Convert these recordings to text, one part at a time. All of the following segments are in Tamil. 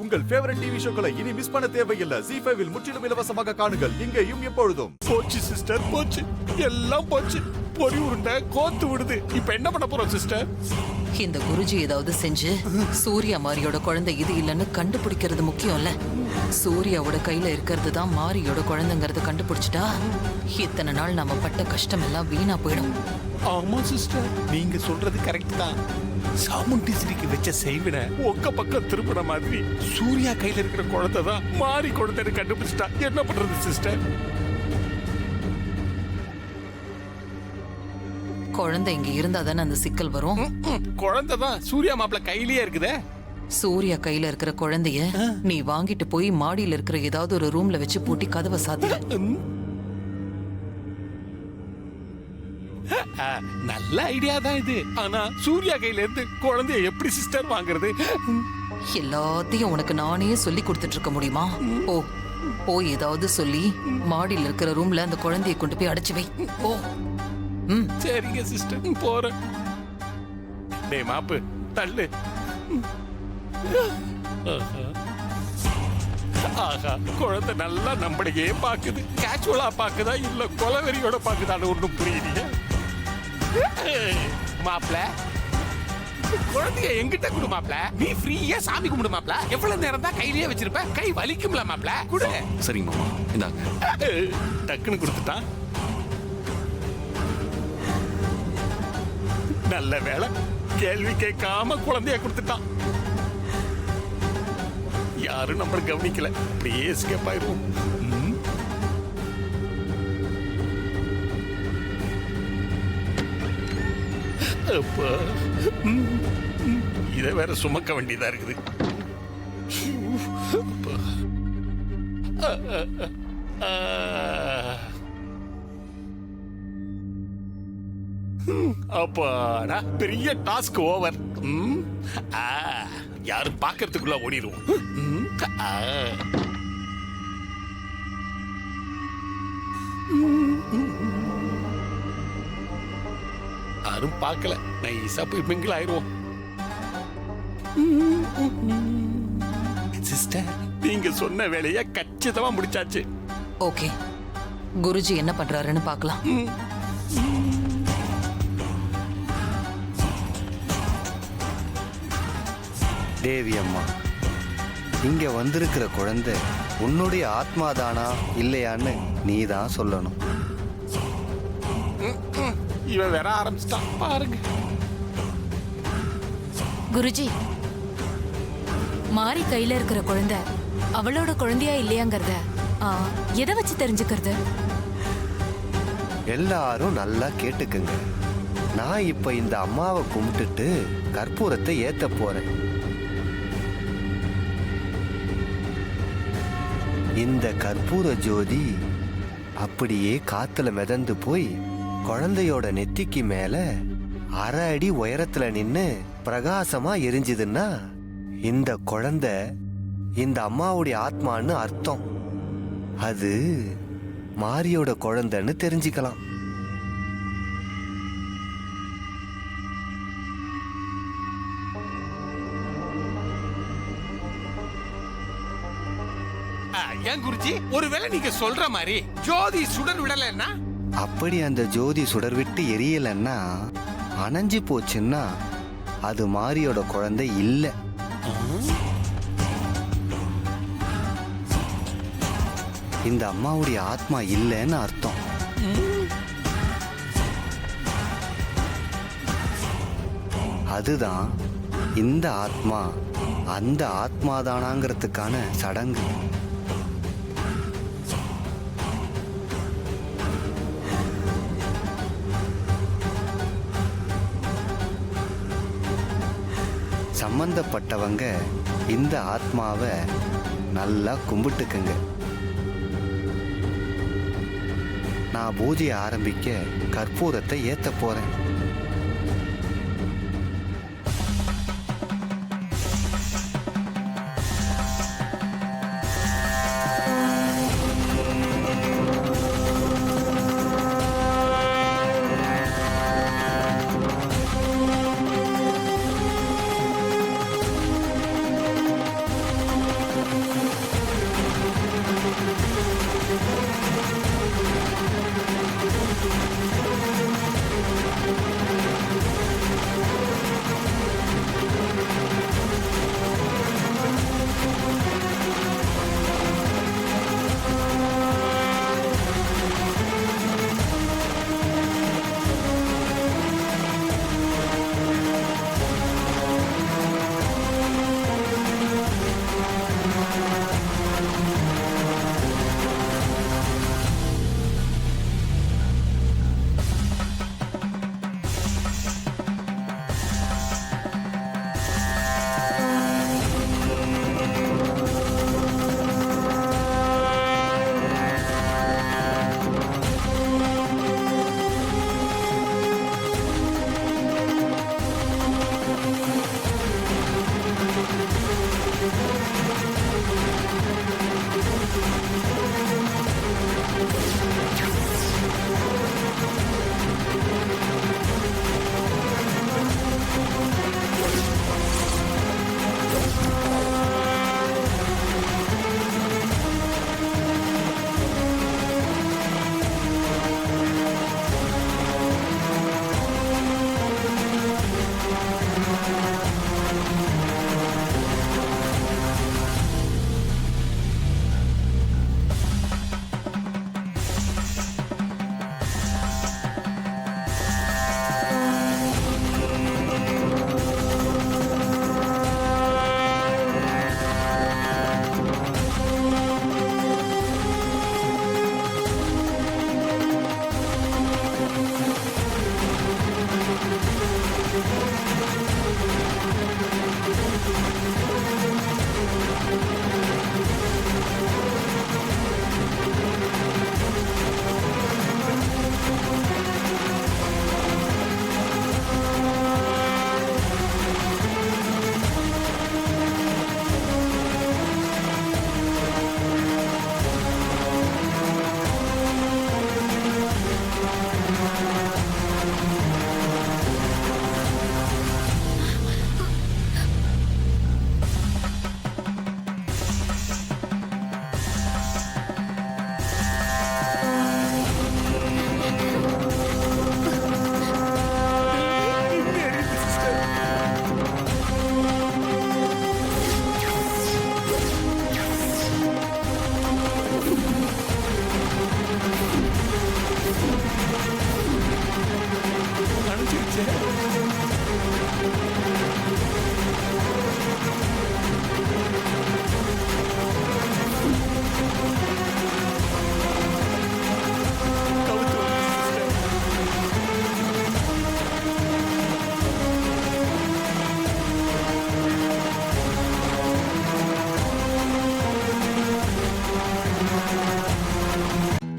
உங்கள் ஃபேவரட் டிவி ஷோக்களை இனி மிஸ் பண்ண தேவையில்லை. ZEE5 இல் முற்றிலும் இலவசமாக காணுங்கள். இங்கேயும் எப்பொழுதும். போச்சு சிஸ்டர், போச்சு, எல்லாம் போச்சு. பொறி உருண்டை கோத்து விடுது. இப்ப என்ன பண்ண போறோம் சிஸ்டர்? இந்த குருஜி ஏதாவது செஞ்சு சூர்யா மாரியோட குழந்தை இது இல்லைன்னு கண்டுபிடிக்கிறது முக்கியம் இல்ல. சூர்யாவோட கையில இருக்கிறது தான் மாரியோட குழந்தைங்கிறத கண்டுபிடிச்சிட்டா இத்தனை நாள் நம்ம பட்ட கஷ்டம் எல்லாம் வீணா போயிடும். ஆமா சிஸ்டர், நீங்க சொல்றது கரெக்ட் தான். சாமுண்டீஸ்வரிக்கு வச்ச செய்வின உங்க பக்கம் திரும்பின மாதிரி சூர்யா கையில இருக்கிற குழந்தை தான் மாறி குழந்தைன்னு கண்டுபிடிச்சிட்டா என்ன பண்றது சிஸ்டர்? குழந்தை இங்க இருந்தா தானே அந்த சிக்கல் வரும். குழந்தை தான் சூர்யா மாப்பிள்ள கையிலேயே இருக்குதே. சூர்யா கையில இருக்கிற குழந்தைய நீ வாங்கிட்டு போய் மாடியில இருக்கிற ஏதாவது ஒரு ரூம்ல வச்சு பூட்டி கதவை சாத்திடு. நல்ல ஐடியா தான் இது. ஆனா சூர்யா கையில இருந்து குழந்தைய எப்படி சிஸ்டர் வாங்குறது? எல்லாத்தையும் உனக்கு நானே சொல்லி கொடுத்துட்டு இருக்க முடியுமா? போய் ஏதாவது சொல்லி மாடியில இருக்கிற ரூம்ல அந்த குழந்தைய கொண்டு போய் அடைச்சு வை. ஓ சரிங்க சிஸ்டர், போறேன். டேய் மாப்பு தள்ளு. ஆஹா, குழந்தை நல்லா நம்மளையே பாக்குது. கேஷுவலா பாக்குதா இல்ல கொலவெறியோட பாக்குதான்னு ஒண்ணும் புரியலையே. மாப்ள, குழந்தைய எங்கிட்ட குடு மாப்ள. நீ ஃப்ரீயா சாமி கும்பிடு மாப்ள. எவ்வளவு நேரம் தான் கையிலேயே வச்சிருப்ப? கை வலிக்கும்ல மாப்ள, குடு. சரிங்க மாமா, இந்தாங்க. டக்குன்னு கொடுத்துட்டான். நல்ல வேலை, கேள்வி கேட்காம குழந்தைய கொடுத்துட்டான். யாரும் நம்ம கவனிக்கல. அப்படியே எஸ்கேப் ஆயிரும். இதை வேற சுமக்க வேண்டியதா இருக்குது. அப்பாடா, பெரிய டாஸ்க் ஓவர். யாரும் பாக்கிறதுக்குள்ள ஓடிடுவோம். யாரும் பார்க்கல. நைஸா போய் மிங்கிள் ஆயிடுவோம். சிஸ்டர், நீங்க சொன்ன வேலைய கச்சிதமா முடிச்சாச்சு. ஓகே, குருஜி என்ன பண்றாருன்னு பார்க்கலாம். தேவி அம்மா, இங்க வந்திருக்கிற குழந்தை உன்னுடைய ஆத்மாதானா இல்லையான்னு நீ தான் சொல்லணும். இவன் வேற ஆரம்பிச்சிட்டான் பாருங்க. குருஜி, மாரி கையில இருக்கிற குழந்தை அவளோட குழந்தையா இல்லையாங்கிறத எதை வச்சு தெரிஞ்சுக்கிறது? எல்லாரும் நல்லா கேட்டுக்குங்க. நான் இப்ப இந்த அம்மாவை கும்பிட்டுட்டு கற்பூரத்தை ஏத்த போறேன். இந்த கற்பூர ஜோதி அப்படியே காத்துல மிதந்து போய் குழந்தையோட நெத்திக்கு மேல 1/2 அடி உயரத்துல நின்னு பிரகாசமா எரிஞ்சுதுன்னா இந்த குழந்தை இந்த அம்மாவுடைய ஆத்மான்னு அர்த்தம். அது மாரியோட குழந்தைன்னு தெரிஞ்சுக்கலாம். ஏன் குருஜி, ஒருவேளை நீங்க சொல்ற மாதிரி ஜோதி சுடர் விடலன்னா? அப்படி அந்த ஜோதி சுடர் விட்டு எரியலன்னா, அணைஞ்சு போச்சுன்னா அது மாரியோட குழந்தை இல்ல. இந்த அம்மாவுடைய ஆத்மா இல்லைன்னு அர்த்தம். அதுதான் இந்த ஆத்மா அந்த ஆத்மாதானாங்கிறதுக்கான சடங்கு. சம்பந்தப்பட்டவங்க இந்த ஆத்மாவை நல்லா கும்பிட்டுக்குங்க. நான் பூஜையை ஆரம்பிக்க கற்பூரத்தை ஏத்த போறேன்.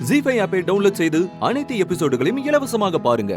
ஜீ5 ஆப்பை டவுன்லோட் செய்து அனைத்து எபிசோடுகளையும் இலவசமாக பாருங்க.